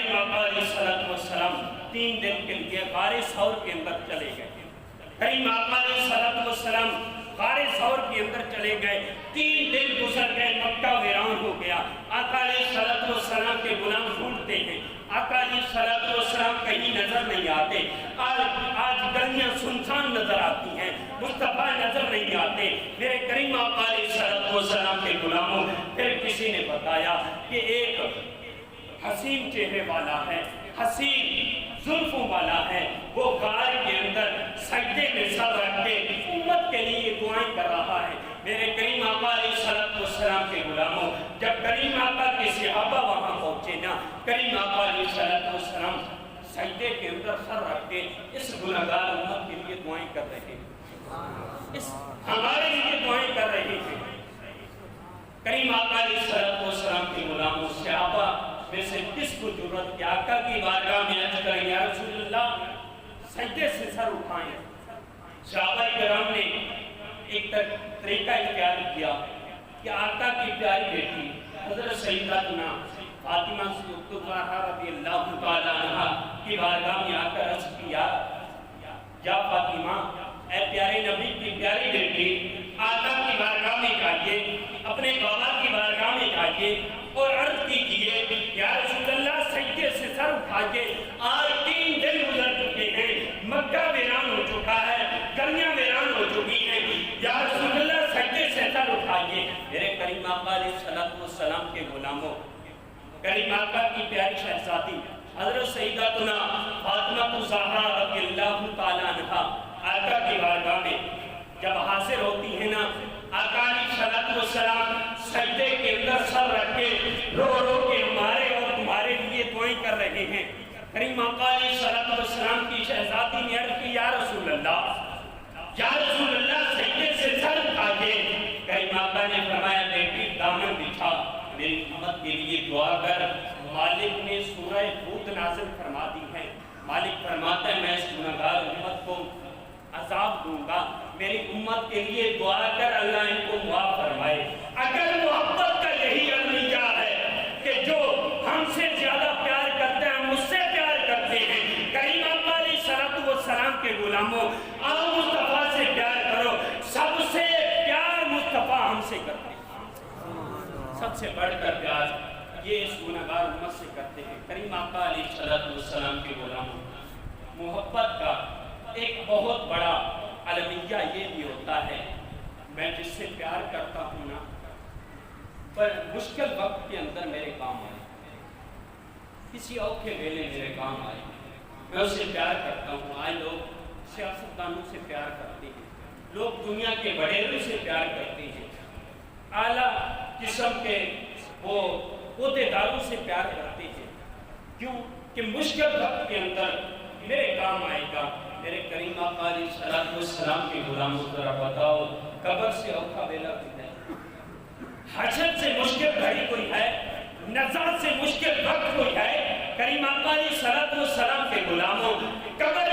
کریم آقا علیہ السلام 3 دن کے لیے غار ثور کے اندر چلے گئے. کریم آقا علیہ السلام غار ثور کے اندر چلے گئے. 3 دن گزر گئے, مکہ ویران ہو گیا. آقا علیہ السلام کے غلام ڈھونڈتے ہیں, آقا علیہ السلام کہیں نظر نہیں آتے. آج گلیاں سنسان نظر آتی ہیں, مصطفیٰ نظر نہیں آتے. میرے کریم آقا علیہ السلام کے غلاموں, پھر کسی نے بتایا کہ ایک حسین چہرے والا ہے, حسین زلفوں والا ہے, وہ غار کے اندر سجدے میں سر رکھ کے امت کے لیے دعائیں کر رہا ہے. میرے کریم آقا علیہ السلام کے غلاموں, جب کریم آقا کے صحابہ وہاں پہنچے نا, کریم آقا علیہ السلام سجدے کے اندر سر رکھ کے اس گنہگار امت کے لیے دعائیں کر رہے ہیں, اس ہمارے لیے دعائیں کر رہے ہیں. کریم آقا علیہ السلام کے غلاموں, صحابہ میں سے کس کو جرأت کہ آقا کی بارگاہ میں عرض کریں یا رسول اللہ سجدے سے سر اٹھائیں. صحابہ کرام نے ایک طریقہ اختیار کیا کہ آقا کی پیاری بیٹی حضرت سیدتنا فاطمہ الزہرا رضی اللہ تعالی عنہا کی بارگاہ میں آ کر عرض کیا, یا فاطمہ اے پیارے نبی کی پیاری بیٹی, آقا کی بارگاہ میں جائیے, اپنے بابا کی بارگاہ میں جائیے اور عرض کیجئے یا رسول اللہ سجدے سے سر اٹھائیے. آج 3 دن گزر چکے ہیں, مکہ ویران ہو چکا ہے, گلیاں ویران ہو چکی ہیں, یا رسول اللہ سجدے سے سر اٹھائیے. میرے کریم آقا علیہ السلام کے غلاموں, کریم آقا کی پیاری شہزادی حضرت سیدتنا فاطمہ الزہرا رضی اللہ تعالی عنہا آقا کی بارگاہ میں جب حاضر ہوتی ہیں نا, آقا علیہ السلام سجدے کے اندر سر رکھ کے رو رو کے ہمارے اور تمہارے لیے دعائیں کر رہے ہیں. کریم آقا علیہ السلام کی شہزادی نے عرض کی یا رسول اللہ سجدے سے سر اٹھائیے. کریم آقا نے فرمایا بیٹی دامن بچھا, میری امت کے لیے دعا کر. مالک نے سورہ ہود نازل فرما دی ہے. مالک فرماتا ہے میں اس گنہگار امت کو عذاب دوں گا, میری امت کے لیے دعا کر اللہ ان کو معاف فرمائے. اگر محبت کا یہی المیہ ہے کہ جو ہم سے زیادہ پیار کرتے ہیں ہم اس سے پیار کرتے ہیں, کریم آقا علیہ السلام کے غلاموں آؤ مصطفیٰ سے پیار کرو. سب سے پیار مصطفیٰ ہم سے کرتے ہیں, سب سے بڑھ کر پیار یہ اس گنہگار امت سے کرتے ہیں. کریم آقا علیہ السلام کے غلاموں, محبت کا ایک بہت بڑا المیہ یہ بھی ہوتا ہے, میں جس سے پیار کرتا ہوں نا پر مشکل وقت کے اندر میرے کام آئے, کسی اوکھے ویلے میرے کام آئے, میں اسے پیار کرتا ہوں. آج لوگ سیاستدانوں سے پیار کرتے ہیں, لوگ دنیا کے وڈیروں سے پیار کرتے ہیں, اعلیٰ قسم کے وہ عہدیداروں سے پیار کرتے ہیں. کیوں کہ مشکل وقت کے اندر میرے کام آئے گا. میرے کریم آقا علیہ السلام کے غلاموں ذرا بتاؤ قبر سے اوکھا ویلا کوئی ہے, حشر سے مشکل گھڑی کوئی ہے, نزاع سے مشکل وقت کوئی ہے. کریم آقا علیہ السلام کے غلاموں قبر